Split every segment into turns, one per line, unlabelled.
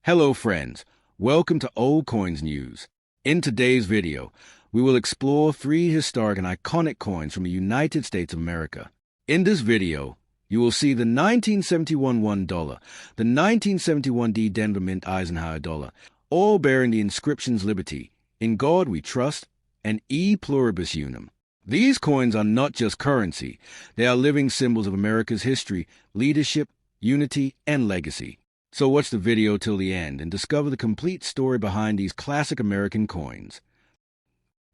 Hello friends, welcome to Old Coins News. In today's video, we will explore three historic and iconic coins from the United States of America. In this video, you will see the 1971 $1, the 1971 D Denver Mint Eisenhower dollar, all bearing the inscriptions Liberty, In God We Trust, and E Pluribus Unum. These coins are not just currency, they are living symbols of America's history, leadership, unity, and legacy. So watch the video till the end and discover the complete story behind these classic American coins.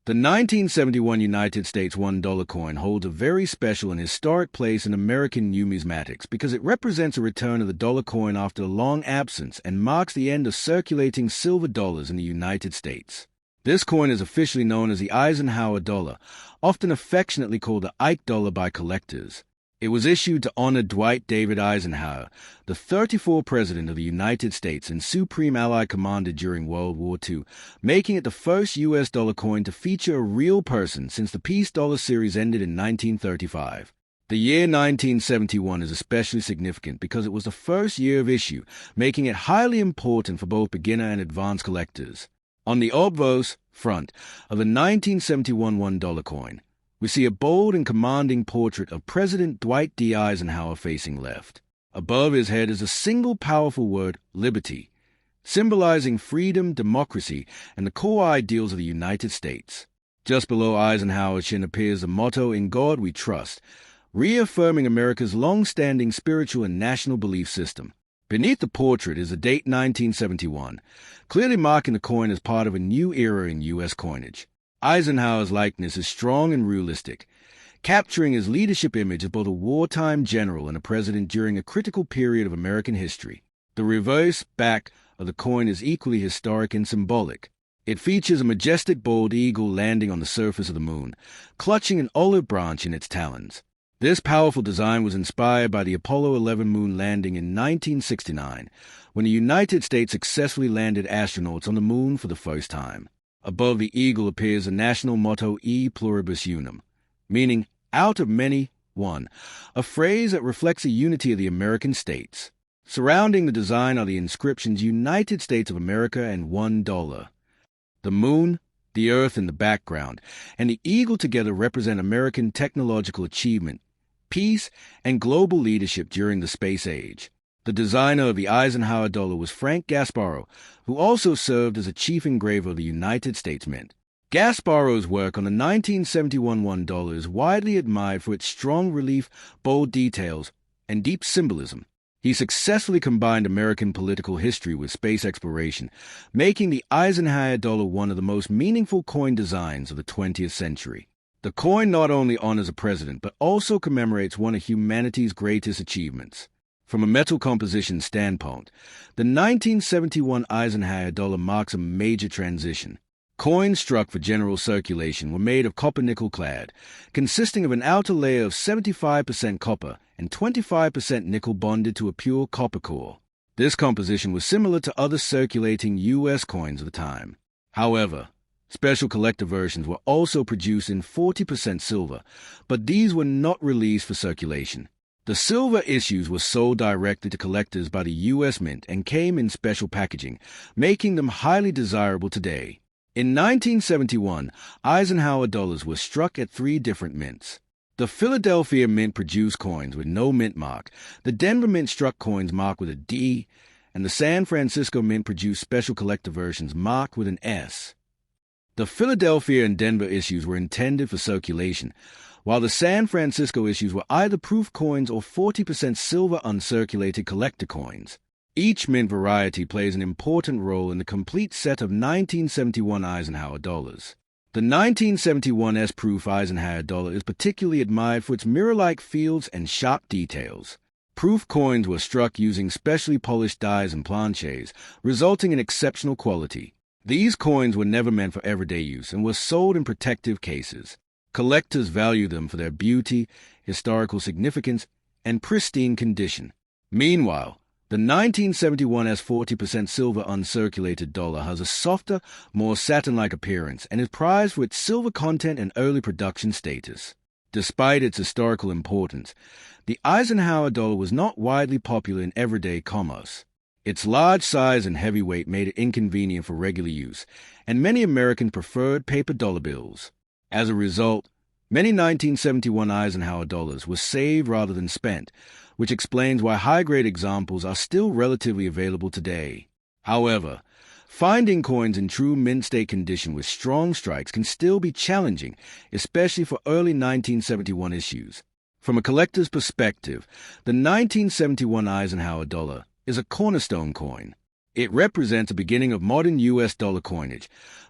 The 1971 United States $1 coin holds a very special and historic place in American numismatics because it represents a return of the dollar coin after a long absence and marks the end of circulating silver dollars in the United States. This coin is officially known as the Eisenhower dollar, often affectionately called the Ike dollar by collectors. It was issued to honor Dwight David Eisenhower, the 34th President of the United States and Supreme Allied Commander during World War II, making it the first U.S. dollar coin to feature a real person since the Peace Dollar series ended in 1935. The year 1971 is especially significant because it was the first year of issue, making it highly important for both beginner and advanced collectors. On the obverse front of the 1971 $1 coin, we see a bold and commanding portrait of President Dwight D. Eisenhower facing left. Above his head is a single powerful word, liberty, symbolizing freedom, democracy, and the core ideals of the United States. Just below Eisenhower's chin appears the motto, In God We Trust, reaffirming America's long-standing spiritual and national belief system. Beneath the portrait is the date 1971, clearly marking the coin as part of a new era in U.S. coinage. Eisenhower's likeness is strong and realistic, capturing his leadership image as both a wartime general and a president during a critical period of American history. The reverse back of the coin is equally historic and symbolic. It features a majestic bald eagle landing on the surface of the moon, clutching an olive branch in its talons. This powerful design was inspired by the Apollo 11 moon landing in 1969, when the United States successfully landed astronauts on the moon for the first time. Above the eagle appears the national motto E Pluribus Unum, meaning out of many, one, a phrase that reflects the unity of the American states. Surrounding the design are the inscriptions United States of America and $1. The moon, the earth in the background, and the eagle together represent American technological achievement, peace, and global leadership during the space age. The designer of the Eisenhower dollar was Frank Gasparro, who also served as a chief engraver of the United States Mint. Gasparro's work on the 1971 $1 is widely admired for its strong relief, bold details, and deep symbolism. He successfully combined American political history with space exploration, making the Eisenhower dollar one of the most meaningful coin designs of the 20th century. The coin not only honors a president, but also commemorates one of humanity's greatest achievements. From a metal composition standpoint, the 1971 Eisenhower dollar marks a major transition. Coins struck for general circulation were made of copper-nickel clad, consisting of an outer layer of 75% copper and 25% nickel bonded to a pure copper core. This composition was similar to other circulating U.S. coins of the time. However, special collector versions were also produced in 40% silver, but these were not released for circulation. The silver issues were sold directly to collectors by the U.S. Mint and came in special packaging, making them highly desirable today. In 1971, Eisenhower dollars were struck at three different mints. The Philadelphia Mint produced coins with no mint mark, the Denver Mint struck coins marked with a D, and the San Francisco Mint produced special collector versions marked with an S. The Philadelphia and Denver issues were intended for circulation, while the San Francisco issues were either proof coins or 40% silver uncirculated collector coins. Each mint variety plays an important role in the complete set of 1971 Eisenhower dollars. The 1971 S-proof Eisenhower dollar is particularly admired for its mirror-like fields and sharp details. Proof coins were struck using specially polished dies and planchets, resulting in exceptional quality. These coins were never meant for everyday use and were sold in protective cases. Collectors value them for their beauty, historical significance, and pristine condition. Meanwhile, the 1971 S40% silver uncirculated dollar has a softer, more satin-like appearance and is prized for its silver content and early production status. Despite its historical importance, the Eisenhower dollar was not widely popular in everyday commerce. Its large size and heavy weight made it inconvenient for regular use, and many Americans preferred paper dollar bills. As a result, many 1971 Eisenhower dollars were saved rather than spent, which explains why high-grade examples are still relatively available today. However, finding coins in true mint state condition with strong strikes can still be challenging, especially for early 1971 issues. From a collector's perspective, the 1971 Eisenhower dollar is a cornerstone coin. It represents the beginning of modern U.S. dollar coinage,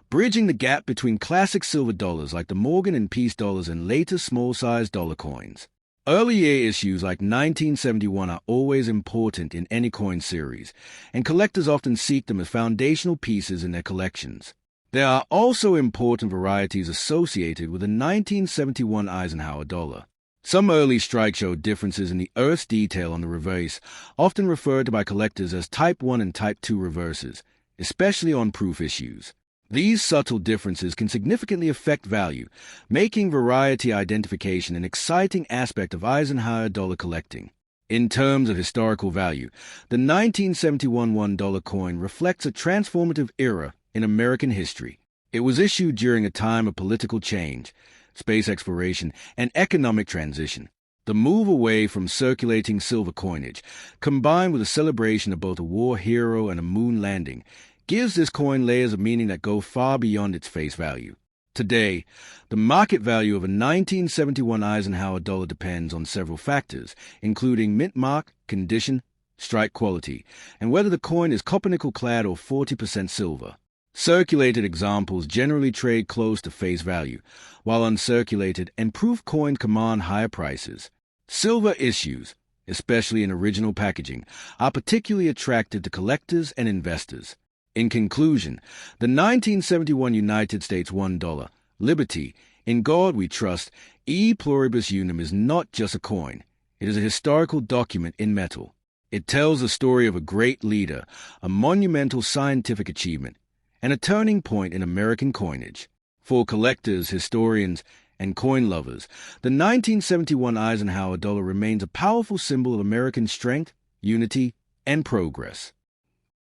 bridging the gap between classic silver dollars like the Morgan and Peace dollars and later small-sized dollar coins. Early-year issues like 1971 are always important in any coin series, and collectors often seek them as foundational pieces in their collections. There are also important varieties associated with the 1971 Eisenhower dollar. Some early strikes show differences in the earth detail on the reverse, often referred to by collectors as Type 1 and Type 2 reverses, especially on proof issues. These subtle differences can significantly affect value, making variety identification an exciting aspect of Eisenhower dollar collecting. In terms of historical value, the 1971 $1 coin reflects a transformative era in American history. It was issued during a time of political change, space exploration, and economic transition. The move away from circulating silver coinage, combined with a celebration of both a war hero and a moon landing, gives this coin layers of meaning that go far beyond its face value. Today, the market value of a 1971 Eisenhower dollar depends on several factors, including mint mark, condition, strike quality, and whether the coin is copper-nickel-clad or 40% silver. Circulated examples generally trade close to face value, while uncirculated and proof coins command higher prices. Silver issues, especially in original packaging, are particularly attractive to collectors and investors. In conclusion, the 1971 United States $1, Liberty, in God we trust, e pluribus unum is not just a coin. It is a historical document in metal. It tells the story of a great leader, a monumental scientific achievement, and a turning point in American coinage. For collectors, historians, and coin lovers, the 1971 Eisenhower dollar remains a powerful symbol of American strength, unity, and progress.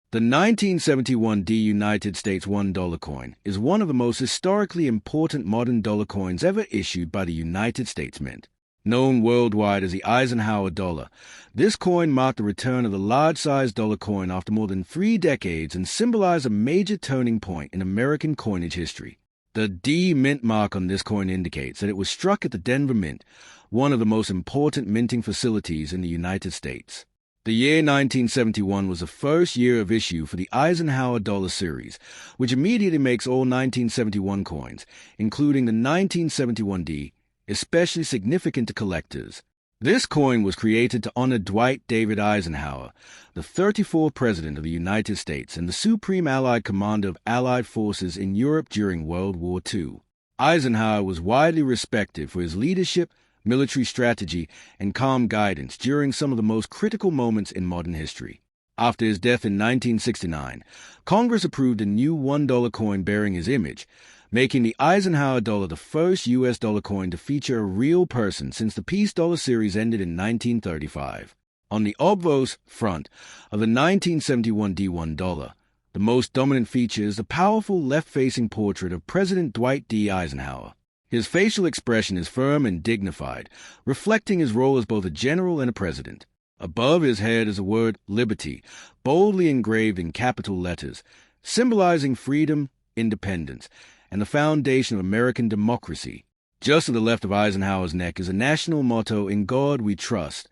The 1971 United States $1 coin is one of the most historically important modern dollar coins ever issued by the United States Mint. Known worldwide as the Eisenhower dollar, this coin marked the return of the large-sized dollar coin after more than 3 decades and symbolized a major turning point in American coinage history. The D mint mark on this coin indicates that it was struck at the Denver Mint, one of the most important minting facilities in the United States. The year 1971 was the first year of issue for the Eisenhower dollar series, which immediately makes all 1971 coins, including the 1971 D, especially significant to collectors. This coin was created to honor Dwight David Eisenhower, the 34th President of the United States and the Supreme Allied Commander of Allied forces in Europe during World War II. Eisenhower was widely respected for his leadership, military strategy, and calm guidance during some of the most critical moments in modern history. After his death in 1969, Congress approved a new $1 coin bearing his image, making the Eisenhower dollar the first U.S. dollar coin to feature a real person since the Peace dollar series ended in 1935. On the obverse front of the 1971 D1 dollar, the most dominant feature is the powerful left-facing portrait of President Dwight D. Eisenhower. His facial expression is firm and dignified, reflecting his role as both a general and a president. Above his head is the word Liberty, boldly engraved in capital letters, symbolizing freedom, independence, and the foundation of American democracy. Just to the left of Eisenhower's neck is a national motto, "In God We Trust,"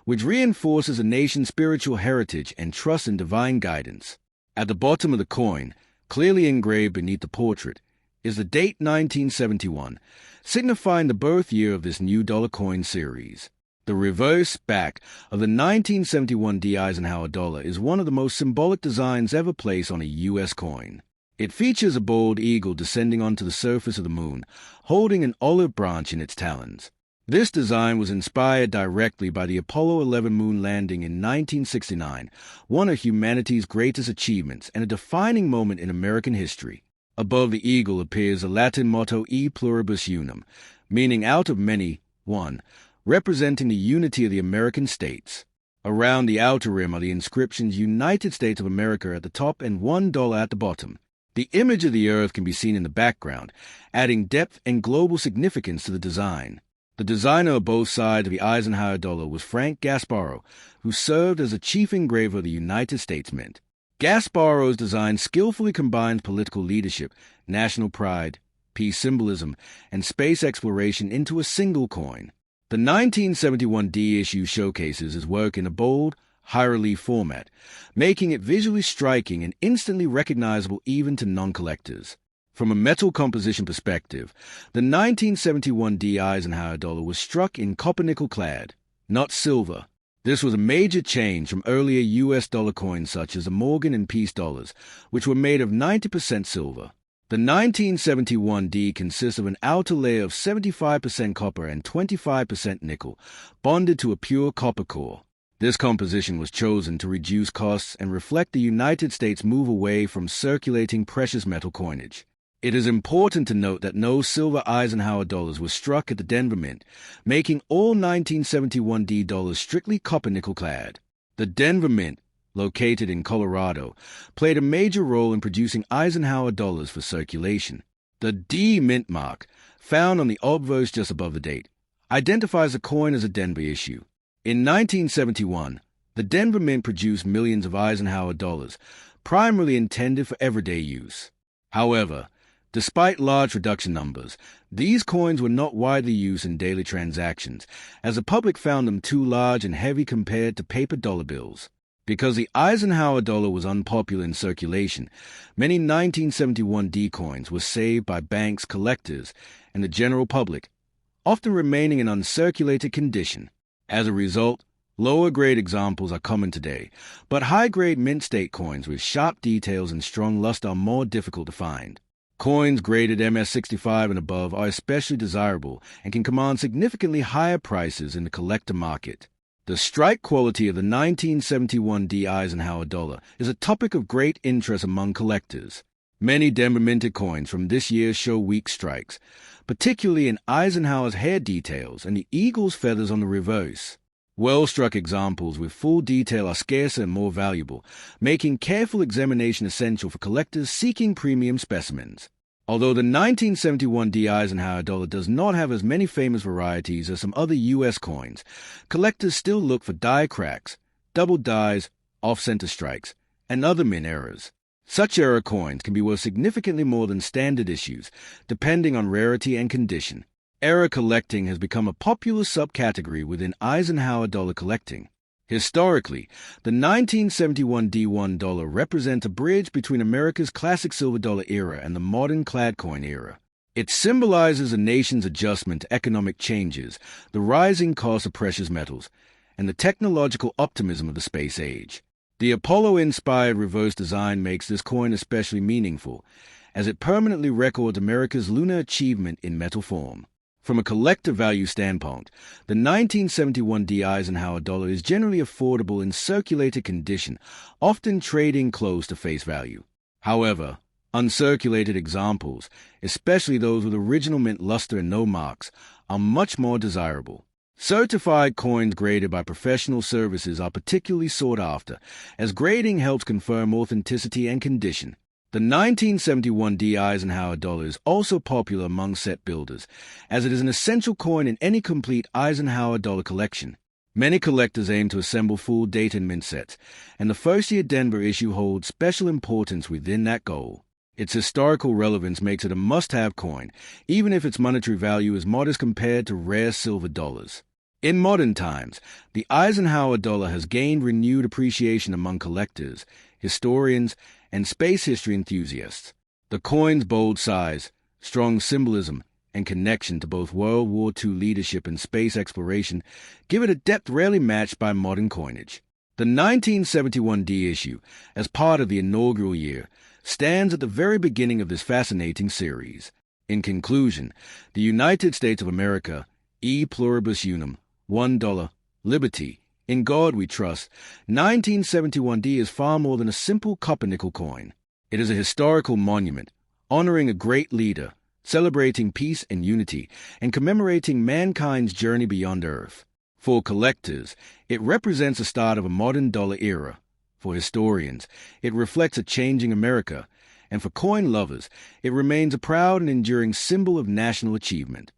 which reinforces a nation's spiritual heritage and trust in divine guidance. At the bottom of the coin, clearly engraved beneath the portrait, is the date 1971, signifying the birth year of this new dollar coin series. The reverse back of the 1971 D. Eisenhower dollar is one of the most symbolic designs ever placed on a U.S. coin. It features a bold eagle descending onto the surface of the moon, holding an olive branch in its talons. This design was inspired directly by the Apollo 11 moon landing in 1969, one of humanity's greatest achievements and a defining moment in American history. Above the eagle appears the Latin motto E pluribus unum, meaning out of many, one, representing the unity of the American states. Around the outer rim are the inscriptions United States of America at the top and $1 at the bottom. The image of the Earth can be seen in the background, adding depth and global significance to the design. The designer of both sides of the Eisenhower dollar was Frank Gasparro, who served as the chief engraver of the United States Mint. Gasparro's design skillfully combines political leadership, national pride, peace symbolism, and space exploration into a single coin. The 1971 D issue showcases his work in a bold, high-relief format, making it visually striking and instantly recognizable even to non-collectors. From a metal composition perspective, the 1971 D Eisenhower dollar was struck in copper-nickel clad, not silver. This was a major change from earlier U.S. dollar coins such as the Morgan and Peace dollars, which were made of 90% silver. The 1971 D consists of an outer layer of 75% copper and 25% nickel, bonded to a pure copper core. This composition was chosen to reduce costs and reflect the United States' move away from circulating precious metal coinage. It is important to note that no silver Eisenhower dollars were struck at the Denver Mint, making all 1971 D dollars strictly copper-nickel clad. The Denver Mint, located in Colorado, played a major role in producing Eisenhower dollars for circulation. The D mint mark, found on the obverse just above the date, identifies the coin as a Denver issue. In 1971, the Denver Mint produced millions of Eisenhower dollars, primarily intended for everyday use. However, despite large production numbers, these coins were not widely used in daily transactions, as the public found them too large and heavy compared to paper dollar bills. Because the Eisenhower dollar was unpopular in circulation, many 1971 D coins were saved by banks, collectors, and the general public, often remaining in uncirculated condition. As a result, lower-grade examples are common today, but high-grade mint state coins with sharp details and strong luster are more difficult to find. Coins graded MS-65 and above are especially desirable and can command significantly higher prices in the collector market. The strike quality of the 1971 D Eisenhower dollar is a topic of great interest among collectors. Many Denver minted coins from this year show weak strikes, particularly in Eisenhower's hair details and the eagle's feathers on the reverse. Well-struck examples with full detail are scarcer and more valuable, making careful examination essential for collectors seeking premium specimens. Although the 1971 D Eisenhower dollar does not have as many famous varieties as some other U.S. coins, collectors still look for die cracks, double dies, off-center strikes, and other mint errors. Such error coins can be worth significantly more than standard issues, depending on rarity and condition. Error collecting has become a popular subcategory within Eisenhower dollar collecting. Historically, the 1971 D1 dollar represents a bridge between America's classic silver dollar era and the modern clad coin era. It symbolizes a nation's adjustment to economic changes, the rising cost of precious metals, and the technological optimism of the space age. The Apollo-inspired reverse design makes this coin especially meaningful, as it permanently records America's lunar achievement in metal form. From a collector value standpoint, the 1971 D Eisenhower dollar is generally affordable in circulated condition, often trading close to face value. However, uncirculated examples, especially those with original mint luster and no marks, are much more desirable. Certified coins graded by professional services are particularly sought after, as grading helps confirm authenticity and condition. The 1971 D Eisenhower dollar is also popular among set builders, as it is an essential coin in any complete Eisenhower dollar collection. Many collectors aim to assemble full date and mint sets, and the first-year Denver issue holds special importance within that goal. Its historical relevance makes it a must-have coin, even if its monetary value is modest compared to rare silver dollars. In modern times, the Eisenhower dollar has gained renewed appreciation among collectors, historians, and space history enthusiasts. The coin's bold size, strong symbolism, and connection to both World War II leadership and space exploration give it a depth rarely matched by modern coinage. The 1971 D issue, as part of the inaugural year, stands at the very beginning of this fascinating series. In conclusion, the United States of America, E pluribus unum, $1, liberty, in God we trust, 1971 D is far more than a simple copper-nickel coin. It is a historical monument, honoring a great leader, celebrating peace and unity, and commemorating mankind's journey beyond Earth. For collectors, it represents the start of a modern dollar era. For historians, it reflects a changing America. And for coin lovers, it remains a proud and enduring symbol of national achievement.